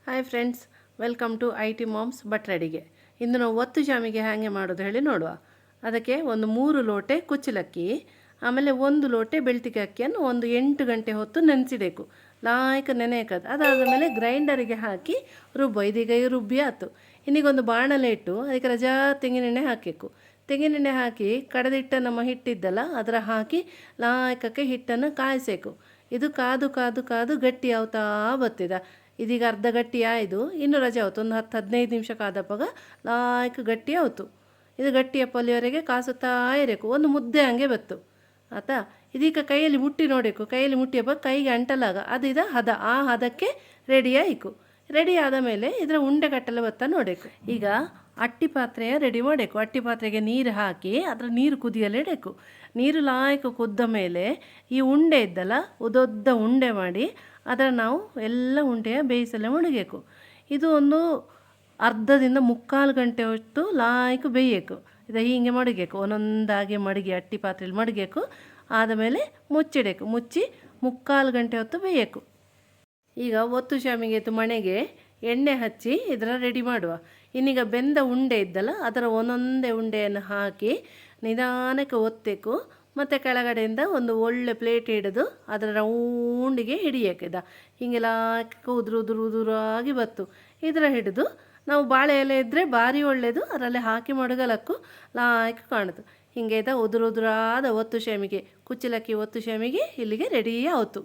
Hi friends, welcome to I T moms ಬಟ್ರಡಿಗೆ. ಇಂದು ನಾವು ಒತ್ತು ಜಾಮಿಗೆ ಹೇಗೆ ಮಾಡೋದು ಹೇಳಿ ನೋಡುವ. ಅದಕ್ಕೆ ಒಂದು 3 ಲೋಟೆ ಕುಚ್ಚಲಕ್ಕಿ, ಆಮೇಲೆ 1 ಲೋಟೆ ಬೆಳ್ತಿಗೆ ಅಕ್ಕಿಯನ್ನು ಒಂದು 8 ಗಂಟೆ ಹೊತ್ತು ನೆನೆಸಿಡಬೇಕು. ಲಾಯ್ಕ ನೆನೆಯಕದು. ಅದಾದ ಮೇಲೆ ಗ್ರೈಂಡರಿಗೆ ಹಾಕಿ ಇದೀಗ ರುಬ್ಬಿ ಆಯ್ತು. ಇನ್ನೀಗೊಂದು ಬಾಣಲೆ ಇಟ್ಟು ಅದಕ್ಕೆ ರಜಾ ತೆಂಗಿನೆಣ್ಣೆ ಹಾಕಬೇಕು. ತೆಂಗಿನೆಣ್ಣೆ ಹಾಕಿ ಕಡದಿಟ್ಟ ನಮ್ಮ ಹಿಟ್ಟಿದ್ದಲ್ಲ ಅದರ ಹಾಕಿ ಲಾಯಕಕ್ಕೆ ಹಿಟ್ಟನ್ನು ಕಾಯಿಸಬೇಕು. ಇದು ಕಾದು ಕಾದು ಕಾದು ಗಟ್ಟಿ ಆವ್ತಾ ಬತ್ತಿದ. ಇದೀಗ ಅರ್ಧ ಗಟ್ಟಿ ಆಯಿತು. ಇನ್ನು ರಜೆ ಆಯ್ತು, ಒಂದು 10-15 ನಿಮಿಷ ಕಾದಪ್ಪಾಗ ಲಾಯ್ಕ ಗಟ್ಟಿ ಆಯ್ತು. ಇದು ಗಟ್ಟಿಯ ಪಲ್ಲಿಯವರೆಗೆ ಕಾಸುತ್ತಾ ಇರಬೇಕು. ಒಂದು ಮುದ್ದೆ ಹಂಗೆ ಬತ್ತು ಆತಾ. ಇದೀಗ ಕೈಯಲ್ಲಿ ಮುಟ್ಟಿ ನೋಡಬೇಕು. ಕೈಯಲ್ಲಿ ಮುಟ್ಟಿಯಪ್ಪ ಕೈಗೆ ಅಂಟಲಾಗ ಅದು ಹದ. ಆ ಹದಕ್ಕೆ ರೆಡಿ ಆಯಿತು. ರೆಡಿ ಆದ ಮೇಲೆ ಇದರ ಉಂಡೆ ಕಟ್ಟಲು ಬತ್ತ ನೋಡಬೇಕು. ಈಗ ಅಟ್ಟಿ ಪಾತ್ರೆಯ ರೆಡಿ ಮಾಡಬೇಕು. ಅಟ್ಟಿ ಪಾತ್ರೆಗೆ ನೀರು ಹಾಕಿ ಅದರ ನೀರು ಕುದಿಯಲಿಡಬೇಕು. ನೀರು ಲಾಯ್ಕ ಕುದ್ದ ಮೇಲೆ ಈ ಉಂಡೆ ಇದ್ದಲ್ಲ ಉದೊದ್ದ ಉಂಡೆ ಮಾಡಿ ಅದರ ನಾವು ಎಲ್ಲ ಉಂಡೆಯ ಬೇಯಿಸಲು ಮಡಗಬೇಕು. ಇದು ಒಂದು ಅರ್ಧದಿಂದ 3/4 ಗಂಟೆ ಹೊತ್ತು ಲಾಯ್ಕ ಬೇಯಬೇಕು. ಇದು ಹೀಗೆ ಮಡಗಬೇಕು. ಒಂದೊಂದಾಗಿ ಮಡಗಿ ಅಟ್ಟಿ ಪಾತ್ರೆಯಲ್ಲಿ ಮಡಗಬೇಕು. ಆದಮೇಲೆ ಮುಚ್ಚಿಡಬೇಕು. ಮುಚ್ಚಿ 3/4 ಗಂಟೆ ಹೊತ್ತು ಬೇಯಬೇಕು. ಈಗ ಒತ್ತು ಶಾಮಿಗೆ ಮಣೆಗೆ ಎಣ್ಣೆ ಹಚ್ಚಿ ಇದರ ರೆಡಿ ಮಾಡುವ. ಇನ್ನೀಗ ಬೆಂದ ಉಂಡೆ ಇದ್ದಲ್ಲ ಅದರ ಒಂದೊಂದೇ ಉಂಡೆಯನ್ನು ಹಾಕಿ ನಿಧಾನಕ್ಕೆ ಒತ್ತಬೇಕು. ಮತ್ತು ಕೆಳಗಡೆಯಿಂದ ಒಂದು ಒಳ್ಳೆ ಪ್ಲೇಟ್ ಹಿಡಿದು ಅದರ ರೌಂಡಿಗೆ ಹಿಡಿಯೋಕ್ಕಿದ ಹೀಗೆಲ್ಲ ಉದುರಾಗಿ ಬತ್ತು. ಇದರ ಹಿಡಿದು ನಾವು ಬಾಳೆ ಎಲೆ ಇದ್ದರೆ ಭಾರಿ ಒಳ್ಳೆಯದು, ಅದರಲ್ಲಿ ಹಾಕಿ ಮಡಗಲಕ್ಕೂ ಲಾಯ್ಕ ಕಾಣುತ್ತೆ. ಹೀಗೆ ಉದುರಾದ ಒತ್ತು ಶಾಮಿಗೆ ಕುಚ್ಚಲಕ್ಕಿ ಒತ್ತು ಶಾಮಿಗೆ ಇಲ್ಲಿಗೆ ರೆಡಿ ಆಯಿತು.